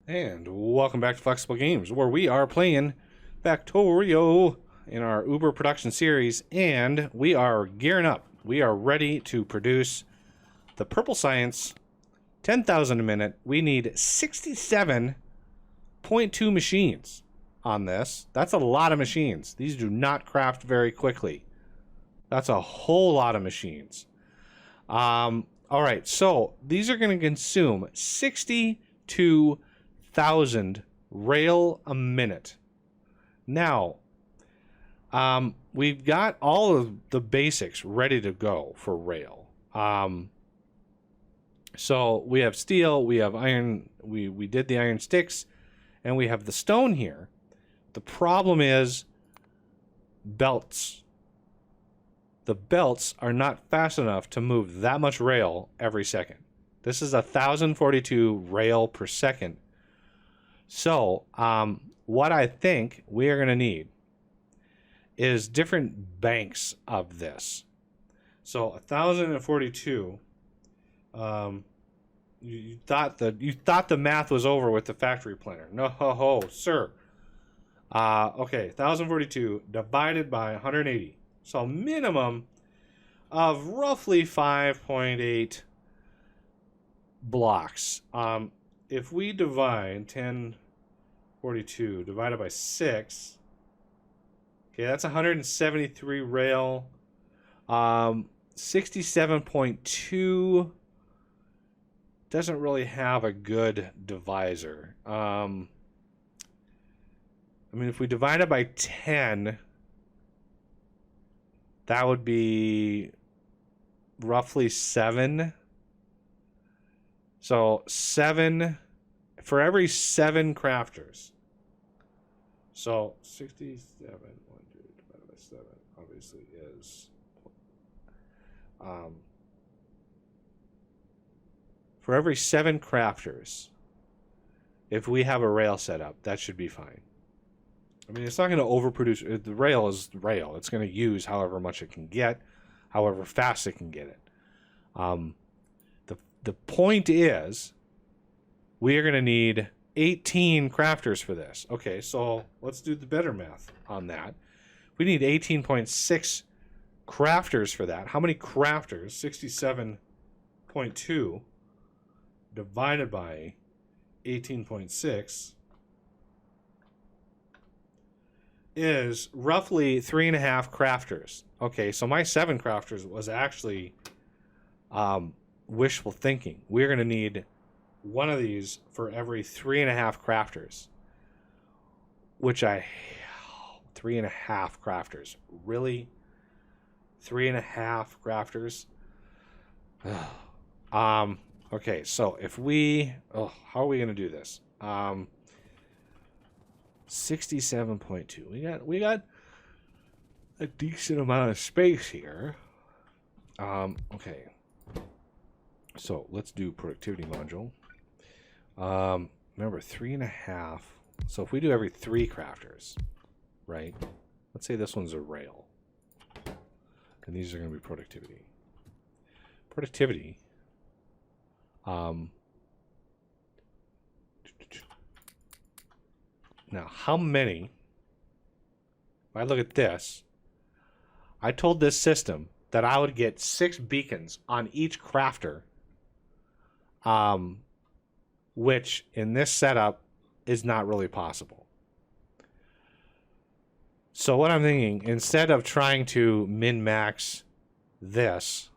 And welcome back to Flexible Games, where we are playing Factorio in our Uber production series, and we are gearing up. We are ready to produce the Purple Science 10,000 a minute. We need 67.2 machines on this. That's a lot of machines. These do not craft very quickly. That's a whole lot of machines. All right, so these are going to consume 62,000 rail a minute. Now, we've got all of the basics ready to go for rail. So we have steel, we have iron, we did the iron sticks, and we have the stone here. The problem is belts. The belts are not fast enough to move that much rail every second. This is 1,042 rail per second. So, what I think we are going to need is different banks of this. So 1,042. You thought the math was over with the factory planner. No, sir. Okay, 1,042 divided by 180. So minimum of roughly 5.8 blocks. If we divide 1042 divided by 6, okay, that's 173 rail. 67.2 doesn't really have a good divisor. I mean, if we divide it by 10, that would be roughly 7. So 7 for every 7 crafters. So 67 divided by 7 obviously is for every 7 crafters, if we have a rail set up, that should be fine. I mean, it's not going to overproduce. The rail is rail. It's going to use however much it can get, however fast it can get it. The point is, we are going to need 18 crafters for this. Okay, so let's do the better math on that. We need 18.6 crafters for that. How many crafters? 67.2 divided by 18.6 is roughly 3.5 crafters. Okay, so my 7 crafters was actually wishful thinking. We're going to need one of these for every 3.5 crafters, which 3.5 crafters. Really? 3.5 crafters? Okay, so if we... how are we going to do this? 67.2. We got a decent amount of space here. Okay. So let's do productivity module. Remember 3.5. So if we do every 3 crafters, right? Let's say this one's a rail. And these are going to be productivity. Productivity. Now, how many? If I look at this, I told this system that I would get 6 beacons on each crafter, which in this setup is not really possible. So what I'm thinking, instead of trying to min-max this,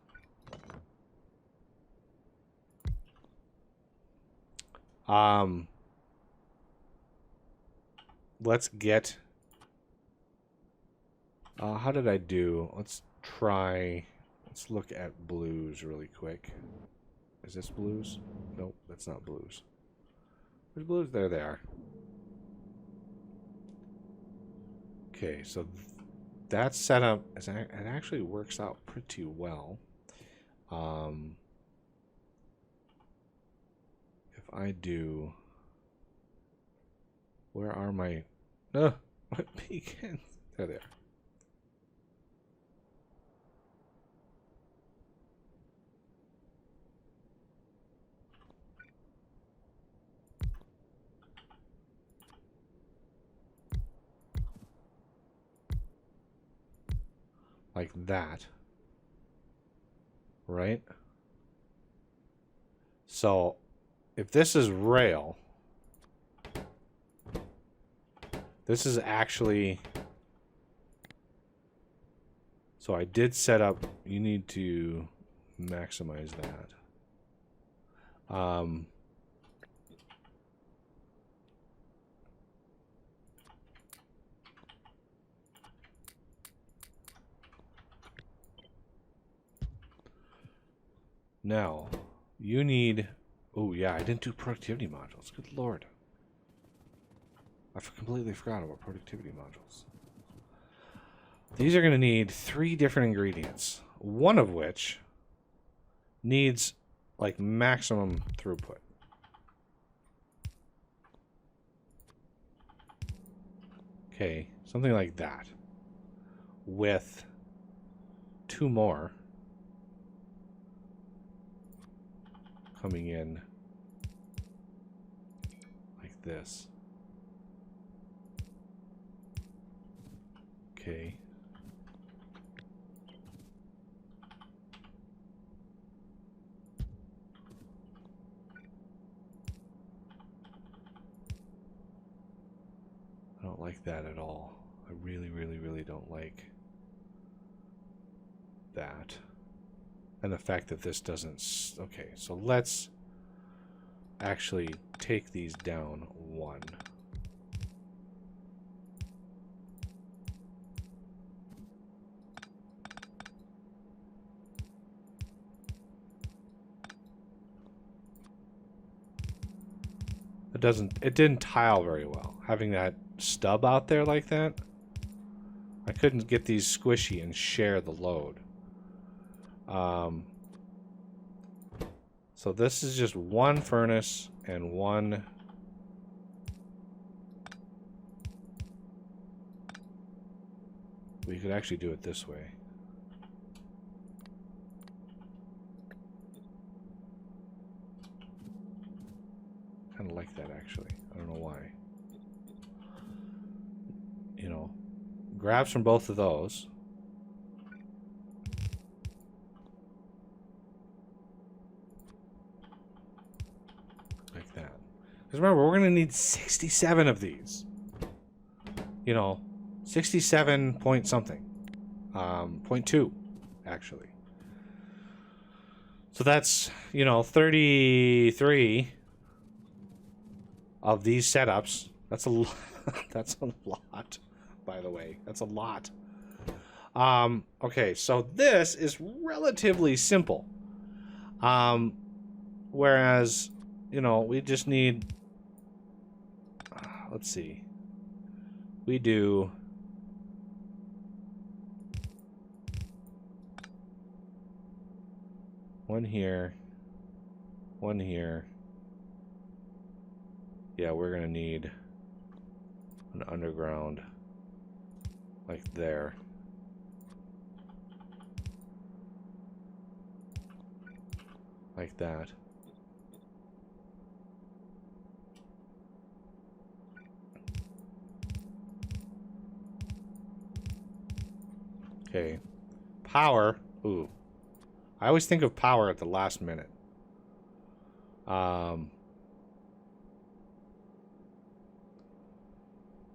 let's get... how did I do? Let's look at blues really quick. Is this blues? Nope, that's not blues. Where's blues? There they are. Okay, so that setup, it actually works out pretty well. If I do... Where are my... my beacons? There they are. like that. Right? So if this is rail, this is actually... So I did set up... You need to maximize that. Now, you need... Oh, yeah, I didn't do productivity modules. Good lord. I completely forgot about productivity modules. These are going to need 3 different ingredients. One of which needs, like, maximum throughput. Okay, something like that. With 2 more coming in like this. Okay. I don't like that at all. I really, really, really don't like that. And the fact that this doesn't... Okay, so let's actually take these down 1. It didn't tile very well. Having that stub out there like that, I couldn't get these squishy and share the load. So this is just 1 furnace and 1... We could actually do it this way. Kind of like that, actually. I don't know why. You know, grabs from both of those. Like that. Because remember, we're going to need 67 of these. You know, 67 point something. 0.2, actually. So that's, you know, 33 of these setups. That's a lot. That's a lot, by the way. That's a lot. Okay, so this is relatively simple. Whereas, you know, we just need... let's see. We do... One here. One here. Yeah, we're gonna need an underground like there. Like that. Okay. Power. Ooh. I always think of power at the last minute.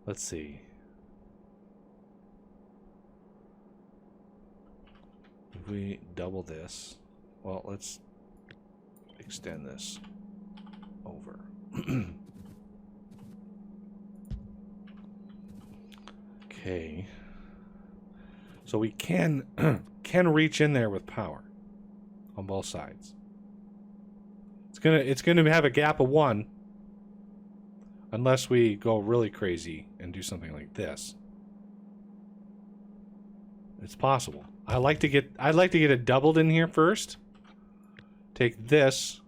Let's see. If we double this, well, let's extend this over. Okay. So we can reach in there with power on both sides. It's gonna have a gap of 1 unless we go really crazy and do something like this. It's possible. I'd like to get it doubled in here first. Take this.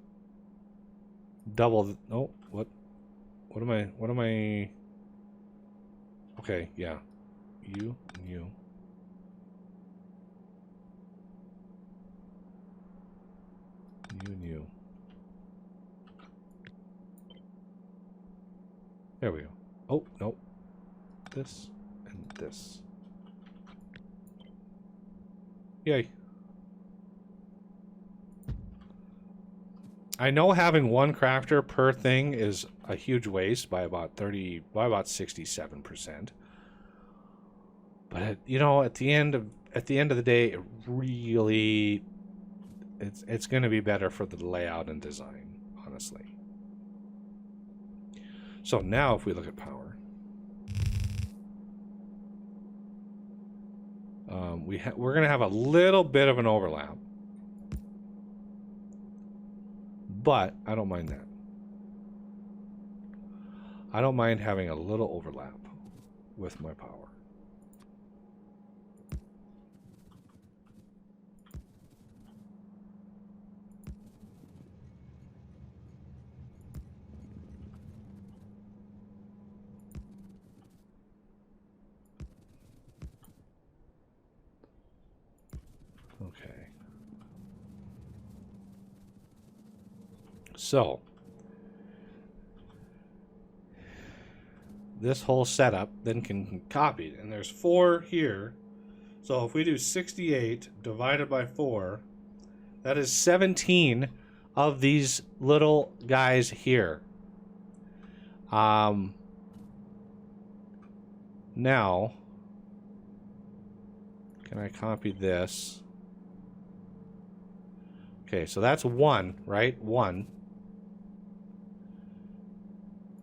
Double. Oh, what am I? Okay, yeah. You and you. You and you. There we go. Oh, no. This and this. Yay. I know having one crafter per thing is a huge waste by about 67%. But you know, at the end of the day, it really it's going to be better for the layout and design, honestly. So now if we look at power, we're going to have a little bit of an overlap, but I don't mind that. I don't mind having a little overlap with my power. Okay. So, this whole setup then can be copied, and there's 4 here. So if we do 68 divided by 4, that is 17 of these little guys here. Now, can I copy this? Okay, so that's 1, right? 1,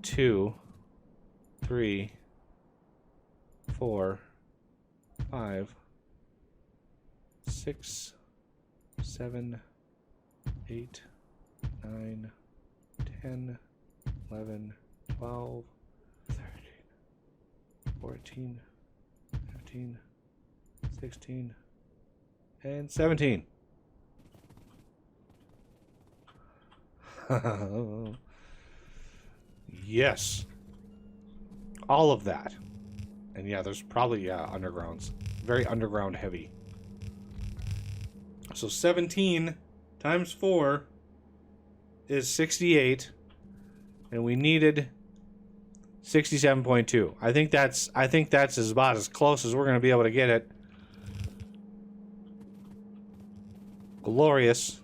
2, 3, 4, 5, 6, 7, 8, 9, 10, 11, 12, 13, 14, 15, 16, and 17. Yes. All of that. And yeah, there's probably undergrounds. Very underground heavy. So 17 times 4 is 68. And we needed 67.2. I think that's about as close as we're going to be able to get it. Glorious.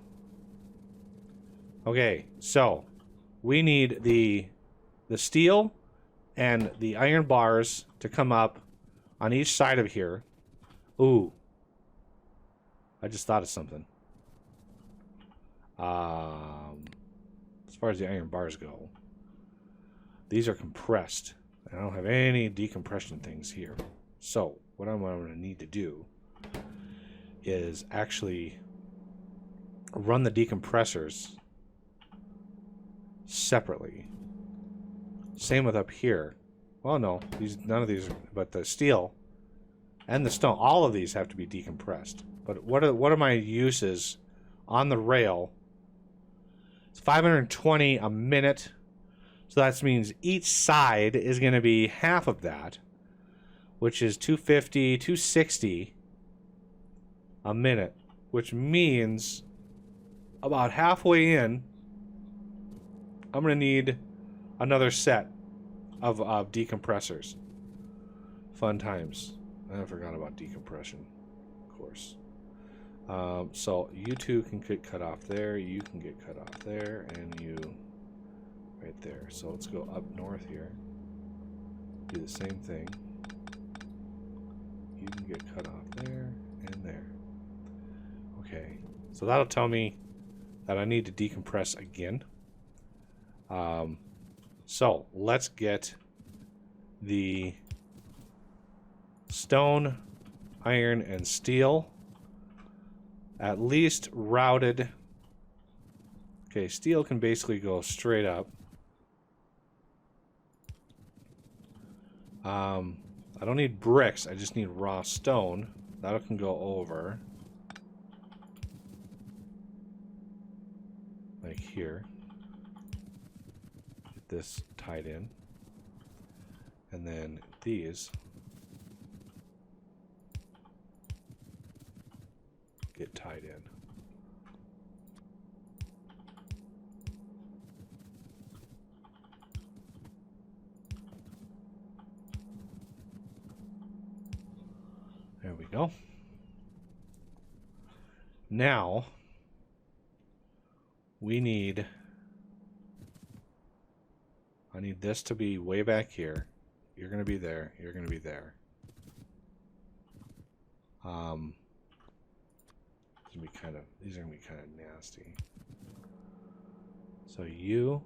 Okay, so we need the steel and the iron bars to come up on each side of here. Ooh. I just thought of something. As far as the iron bars go, these are compressed. I don't have any decompression things here. So what I'm going to need to do is actually run the decompressors separately. Same with up here. Well, no, none of these, but the steel and the stone, all of these have to be decompressed. But what are my uses on the rail? It's 520 a minute. So that means each side is going to be half of that, which is 250, 260 a minute, which means about halfway in, I'm going to need another set of decompressors. Fun times. I forgot about decompression, of course. So you two can get cut off there, you can get cut off there, and you right there. So let's go up north here. Do the same thing. You can get cut off there and there. Okay. So that'll tell me that I need to decompress again. So let's get the stone, iron, and steel at least routed. Okay, steel can basically go straight up. I don't need bricks, I just need raw stone. That can go over. Like here. Get this tied in. And then these get tied in. There we go. Now, we need... I need this to be way back here. You're going to be there. You're going to be there. These are going to be kind of nasty. So you...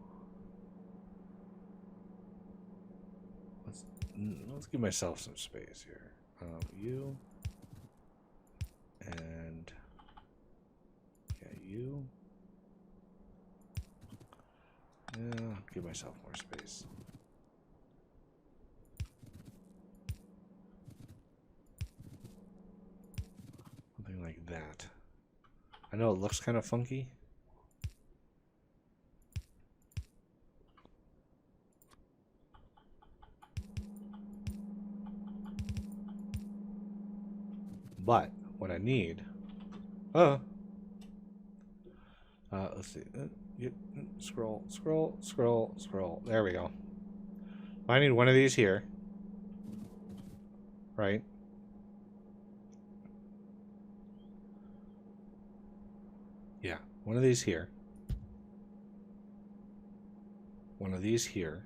Let's give myself some space here. You... And... Yeah, you... Yeah, give myself more space. Something like that. I know it looks kind of funky. But what I need... let's see. Scroll, scroll, scroll, scroll. There we go. I need one of these here. Right? Yeah, one of these here. One of these here.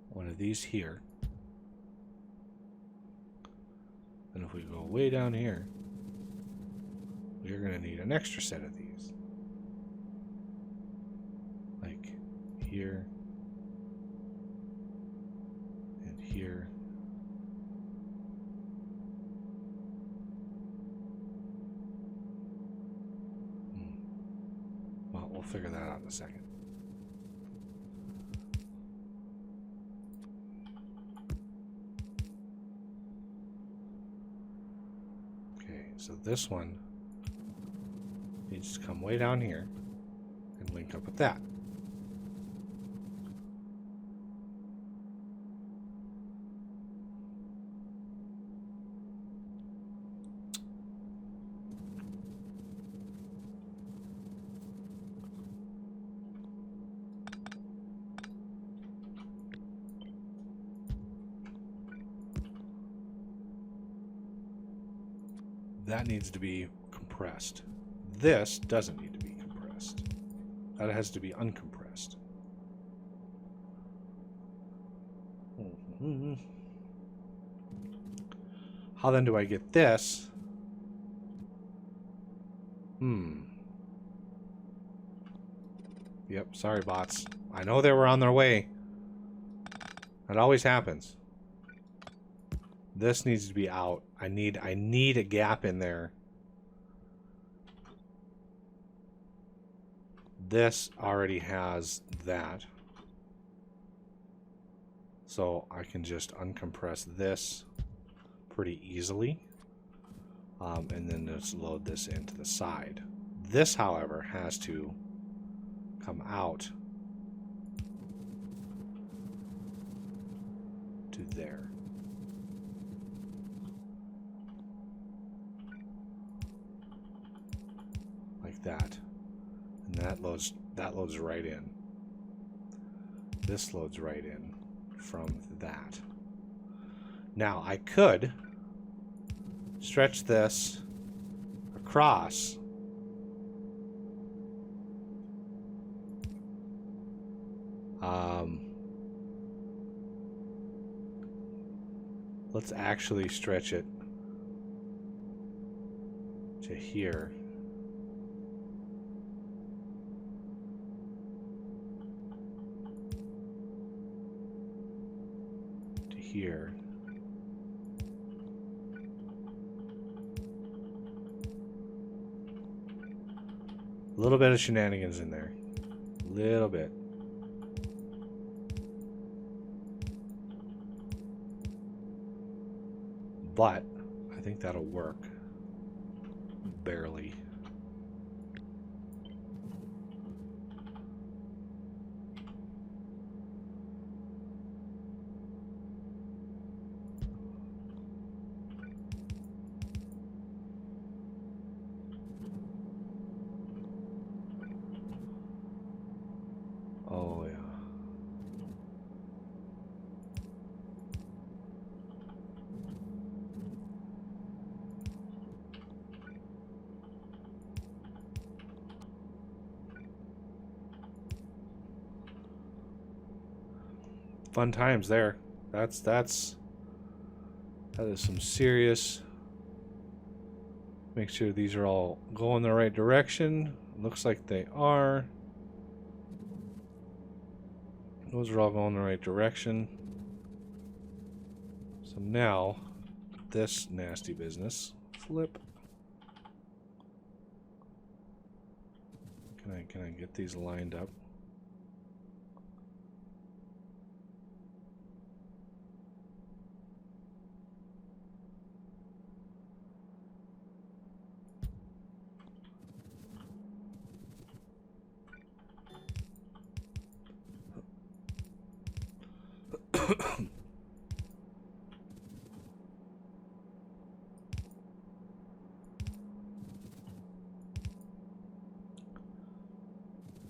One of these here. And if we go way down here, we're going to need an extra set of these. Like here and here. Well, we'll figure that out in a second. Okay, so this one needs to come way down here and link up with that. That needs to be compressed. This doesn't need to be compressed. That has to be uncompressed. How then do I get this? Yep, sorry bots. I know they were on their way. That always happens. This needs to be out. I need a gap in there. This already has that. So I can just uncompress this pretty easily. And then just load this into the side. This, however, has to come out to there. Like that. And that loads right in. This loads right in from that. Now I could stretch this across. Let's actually stretch it to here. To here. A little bit of shenanigans in there. A little bit. But I think that'll work. Barely. Oh, yeah. Fun times there. That is some serious. Make sure these are all going the right direction. Looks like they are. Those are all going the right direction. So now, this nasty business. Flip. Can I get these lined up?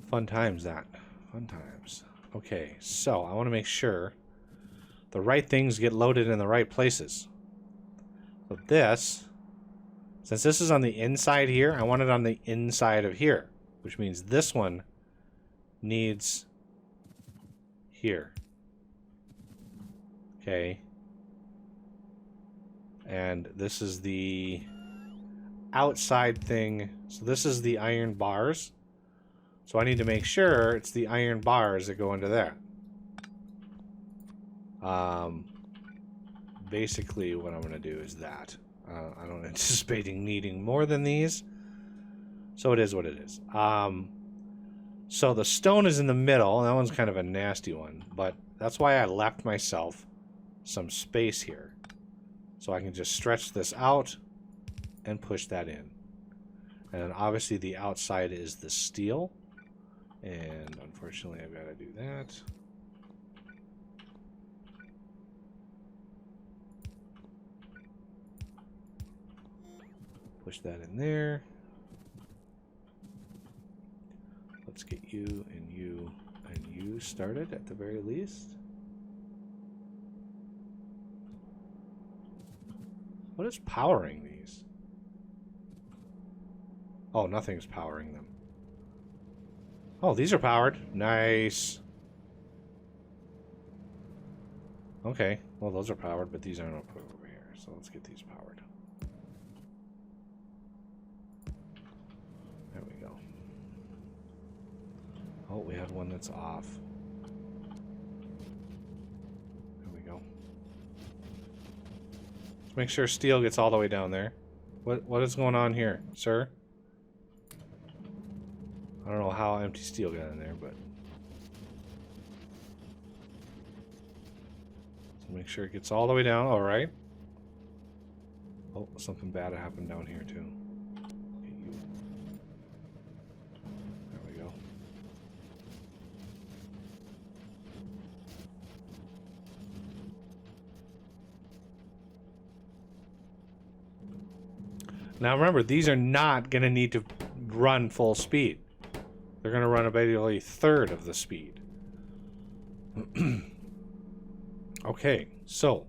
Fun times that. Fun times. Okay, so I want to make sure the right things get loaded in the right places. So this, since this is on the inside here, I want it on the inside of here, which means this one needs here. Okay. And this is the outside thing. So this is the iron bars. So I need to make sure it's the iron bars that go into there. Basically what I'm going to do is that. I don't anticipate needing more than these. So it is what it is. So the stone is in the middle. That one's kind of a nasty one. But that's why I left myself some space here. So I can just stretch this out and push that in. And then obviously the outside is the steel. And unfortunately I've got to do that. Push that in there. Let's get you and you and you started at the very least. What is powering these? Oh, nothing's powering them. Oh, these are powered. Nice. Okay, well those are powered, but these aren't put over here. So let's get these powered. There we go. Oh, we have one that's off. There we go. Let's make sure steel gets all the way down there. What is going on here, sir? I don't know how empty steel got in there, but so make sure it gets all the way down. All right. Oh, something bad happened down here too. There we go. Now remember, these are not going to need to run full speed. They're going to run about a third of the speed. Okay, so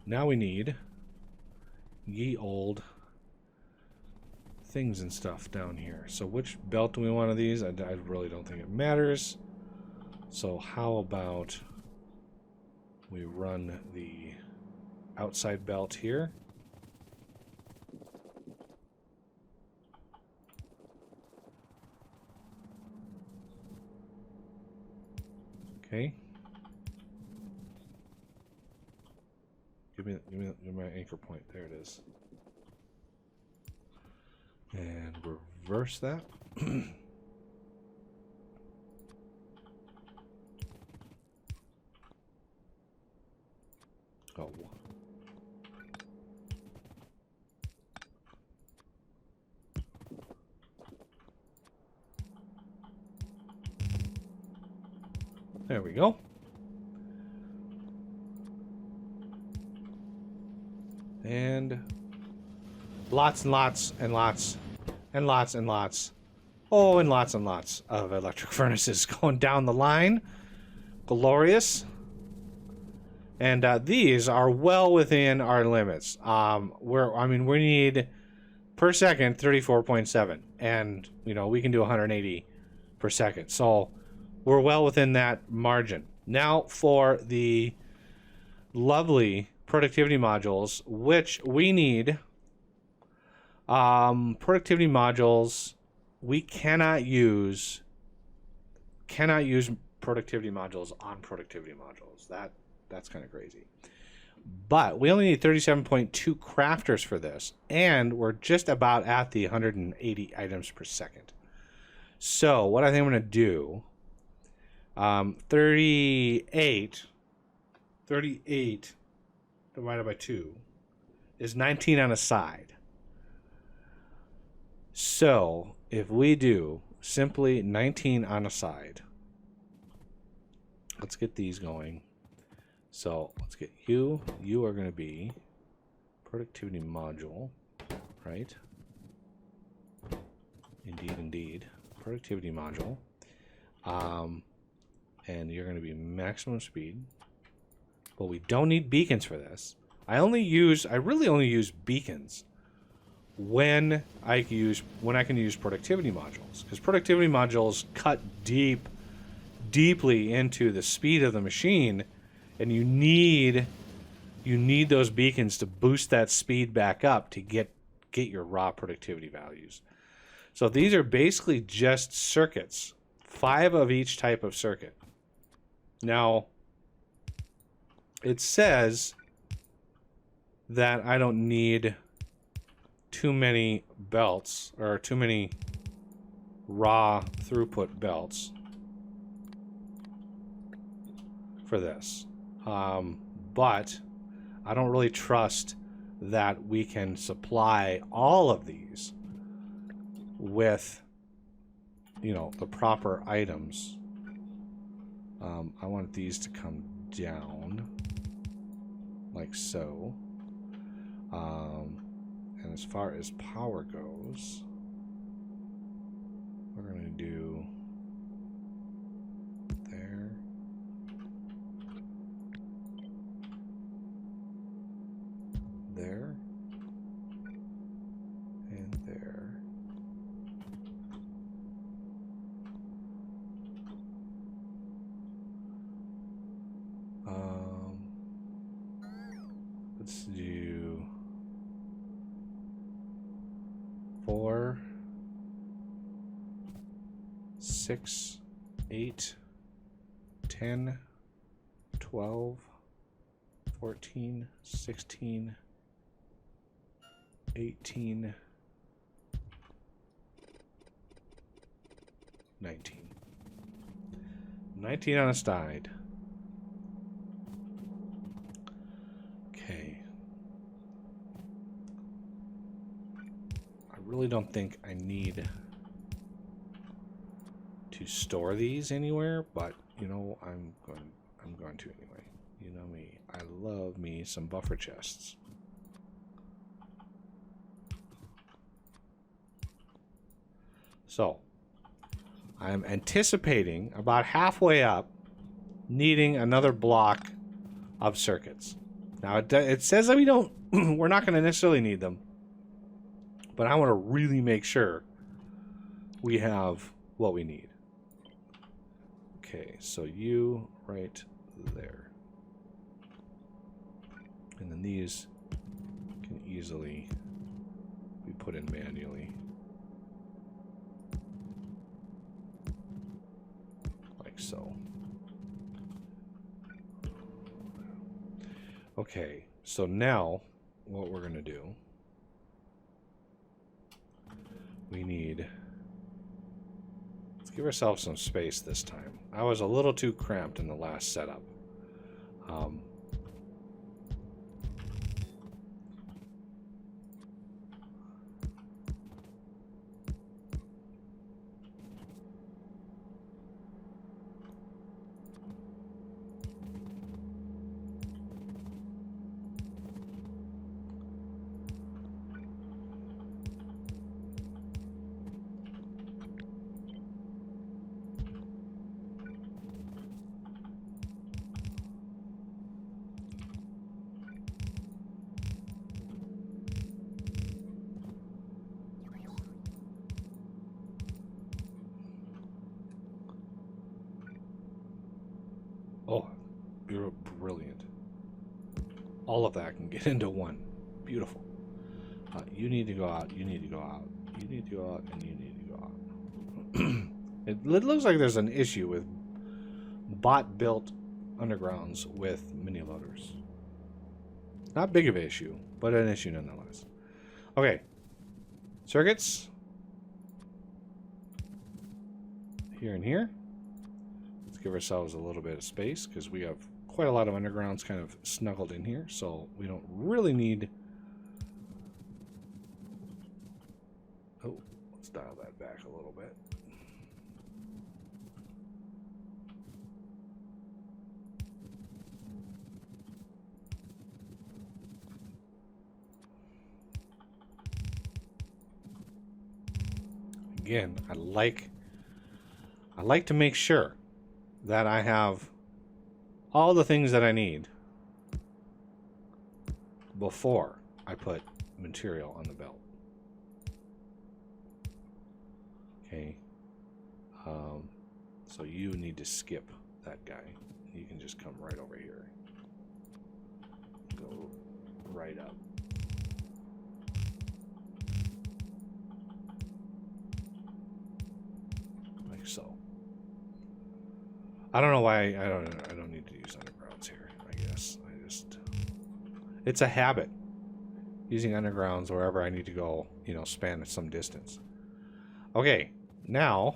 now we need ye old things and stuff down here. So which belt do we want of these? I really don't think it matters. So how about we run the outside belt here? Okay. Give me my anchor point. There it is. And reverse that. Oh. There we go. And lots and lots and lots and lots and lots. Oh, and lots of electric furnaces going down the line. Glorious. And these are well within our limits. We need per second 34.7, and we can do 180 per second. So we're well within that margin. Now for the lovely productivity modules, which we need. Productivity modules, we cannot use productivity modules on productivity modules. That's kind of crazy. But we only need 37.2 crafters for this, and we're just about at the 180 items per second. So what I think I'm going to do, 38 divided by 2 is 19 on a side. So if we do simply 19 on a side, let's get these going. So let's get you. You are going to be productivity module, right? Indeed. Productivity module. And you're going to be maximum speed. But we don't need beacons for this. I really only use beacons when I can use productivity modules, because productivity modules cut deeply into the speed of the machine, and you need those beacons to boost that speed back up to get your raw productivity values. So these are basically just circuits, 5 of each type of circuit. Now it says that I don't need too many belts or too many raw throughput belts for this, but I don't really trust that we can supply all of these with, the proper items. I want these to come down like so. And as far as power goes, we're going to do there. There. And there. Let's do 4, 6, 8, 10, 12, 14, 16, 18, 19. 19 on a side. Okay. I really don't think I need to store these anywhere, but I'm going to anyway. You know me. I love me some buffer chests. So, I'm anticipating about halfway up needing another block of circuits. Now it says that we're not going to necessarily need them, but I want to really make sure we have what we need. Okay, so you right there. And then these can easily be put in manually. Like so. Okay, so now what we're going to do, let's give ourselves some space this time. I was a little too cramped in the last setup. Oh, you're brilliant. All of that can get into one. Beautiful. You need to go out, you need to go out, you need to go out, and you need to go out. It looks like there's an issue with bot-built undergrounds with mini loaders. Not big of an issue, but an issue nonetheless. Okay. Circuits. Here and here. Let's give ourselves a little bit of space because we have quite a lot of undergrounds kind of snuggled in here, so we don't really need... Oh, let's dial that back a little bit. Again, I like to make sure that I have all the things that I need before I put material on the belt. Okay. So you need to skip that guy. You can just come right over here. Go right up. Like so. I don't know why I don't need to use undergrounds here. I guess it's a habit using undergrounds wherever I need to go, you know, span some distance. Okay, now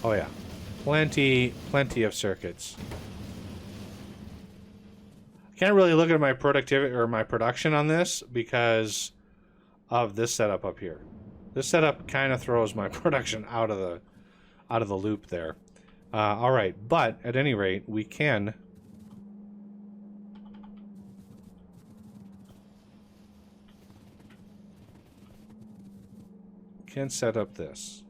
oh yeah, plenty of circuits. Can't really look at my productivity or my production on this because of this setup up here. This setup kind of throws my production out of the loop there. All right, but at any rate, we can set up this.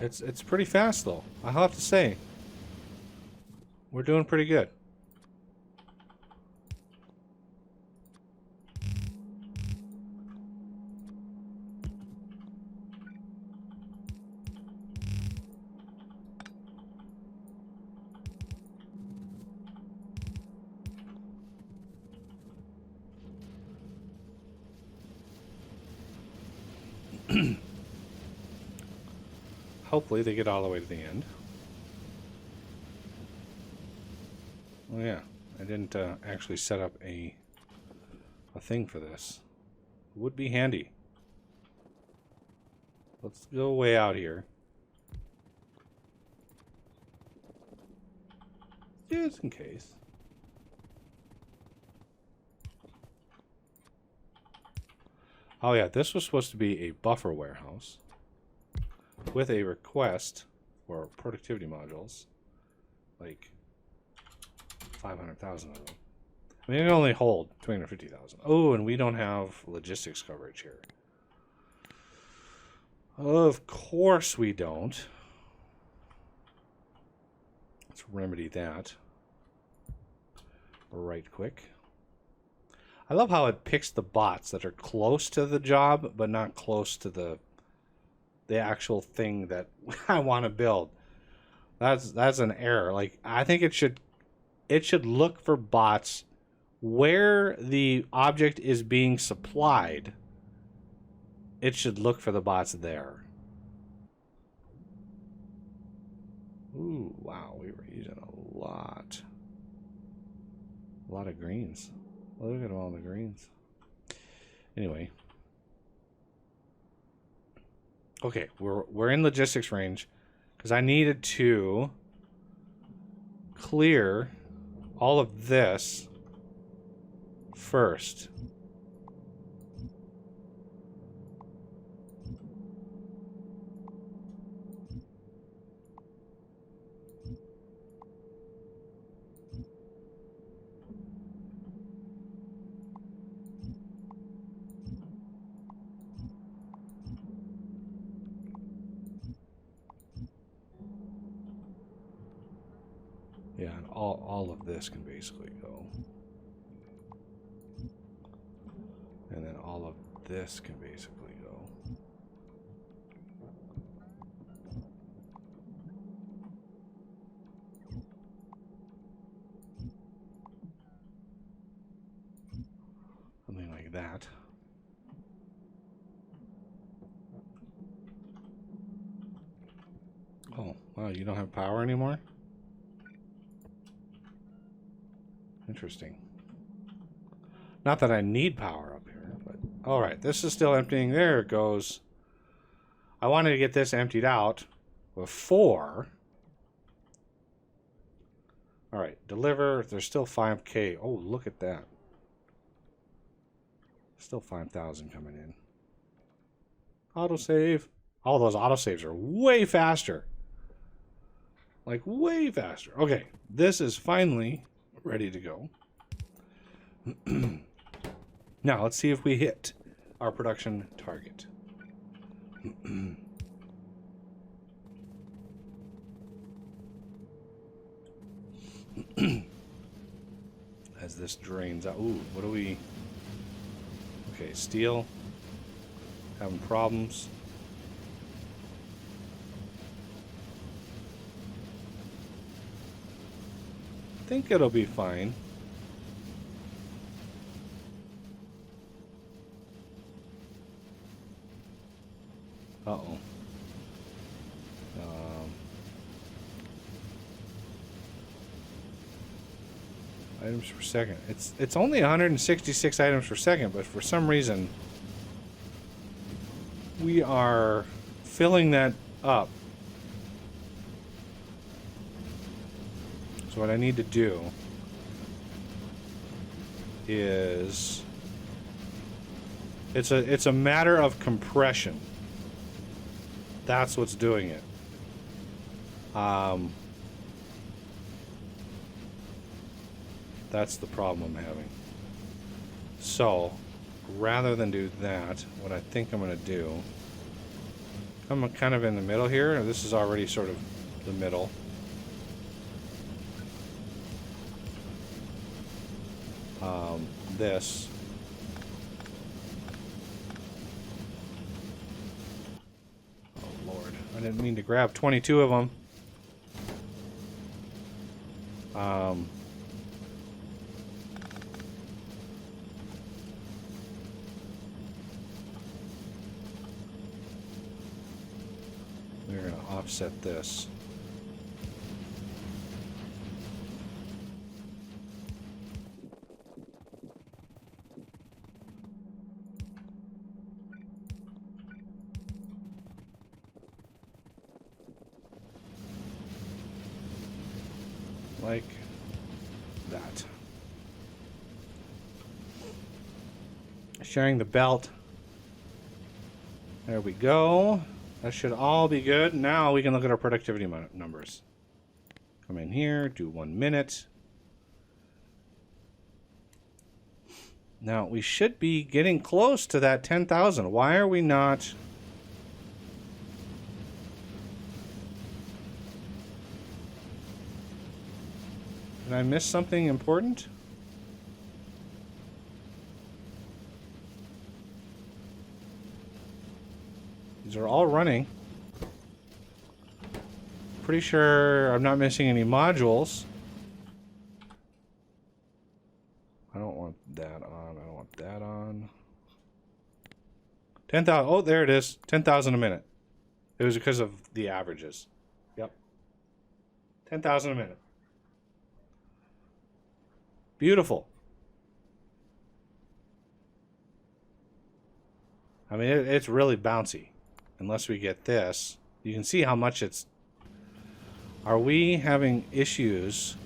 It's pretty fast though. I'll have to say. We're doing pretty good. Hopefully they get all the way to the end. Oh yeah, I didn't actually set up a thing for this. Would be handy. Let's go way out here. Just in case. Oh yeah, this was supposed to be a buffer warehouse with a request for productivity modules, like 500,000 of them. I mean, it can only hold 250,000. Oh, and we don't have logistics coverage here. Of course we don't. Let's remedy that right quick. I love how it picks the bots that are close to the job, but not close to the actual thing that I want to build. That's an error. Like, I think it should look for bots where the object is being supplied. It should look for the bots there. Ooh, wow, we were using a lot of greens. Look at all the greens. Anyway. Okay, we're in logistics range because I needed to clear all of this first. all of this can basically go. And then all of this can basically go. Something like that. Oh, wow, you don't have power anymore? Interesting. Not that I need power up here, but... Alright, this is still emptying. There it goes. I wanted to get this emptied out before... Alright, deliver. There's still 5K. Oh, look at that. Still 5,000 coming in. Autosave. All those autosaves are way faster. Like, way faster. Okay, this is finally ready to go. Now, let's see if we hit our production target. As this drains out. Ooh, what do we... Okay, steel. Having problems. I think it'll be fine. Uh-oh. Items per second. It's only 166 items per second, but for some reason we are filling that up. So what I need to do is it's a matter of compression. That's what's doing it. That's the problem I'm having. So, rather than do that, what I think I'm going to do, I'm kind of in the middle here. This is already sort of the middle. This. Oh, Lord. I didn't mean to grab 22 of them. We're going to offset this. Like that. Sharing the belt. There we go. That should all be good. Now we can look at our productivity numbers. Come in here, do 1 minute. Now we should be getting close to that 10,000. Why are we not? Did I miss something important? These are all running. Pretty sure I'm not missing any modules. I don't want that on. I don't want that on. 10,000. Oh, there it is. 10,000 a minute. It was because of the averages. Yep. 10,000 a minute. Beautiful. I mean, it's really bouncy. Unless we get this. You can see how much it's... Are we having issues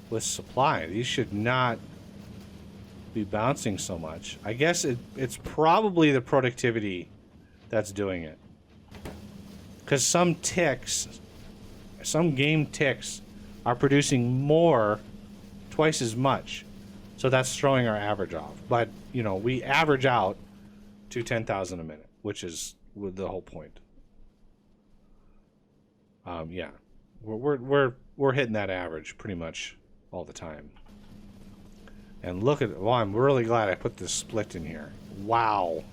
with supply? These should not be bouncing so much. I guess it's probably the productivity that's doing it. Because some ticks, some game ticks are producing more, twice as much. So that's throwing our average off. But, you know, we average out to 10,000 a minute, which is the whole point. Yeah. We're hitting that average pretty much all the time. And look at, well, I'm really glad I put this split in here. Wow.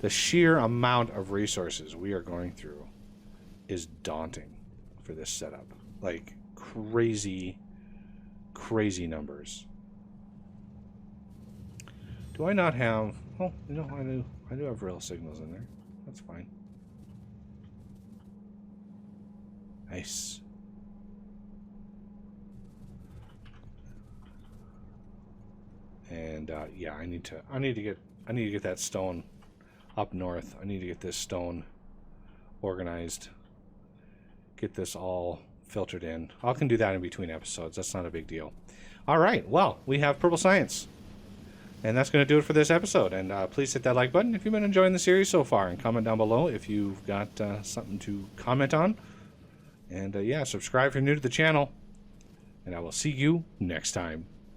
The sheer amount of resources we are going through is daunting for this setup. Like, crazy, crazy numbers. Do I not have... Oh, you know, I do have rail signals in there. That's fine. Nice. And yeah, I need to get that stone up north. I need to get this stone organized. Get this all filtered in. I can do that in between episodes. That's not a big deal. All right. Well, we have Purple Science. And that's going to do it for this episode. And please hit that like button if you've been enjoying the series so far. And comment down below if you've got something to comment on. And yeah, subscribe if you're new to the channel. And I will see you next time.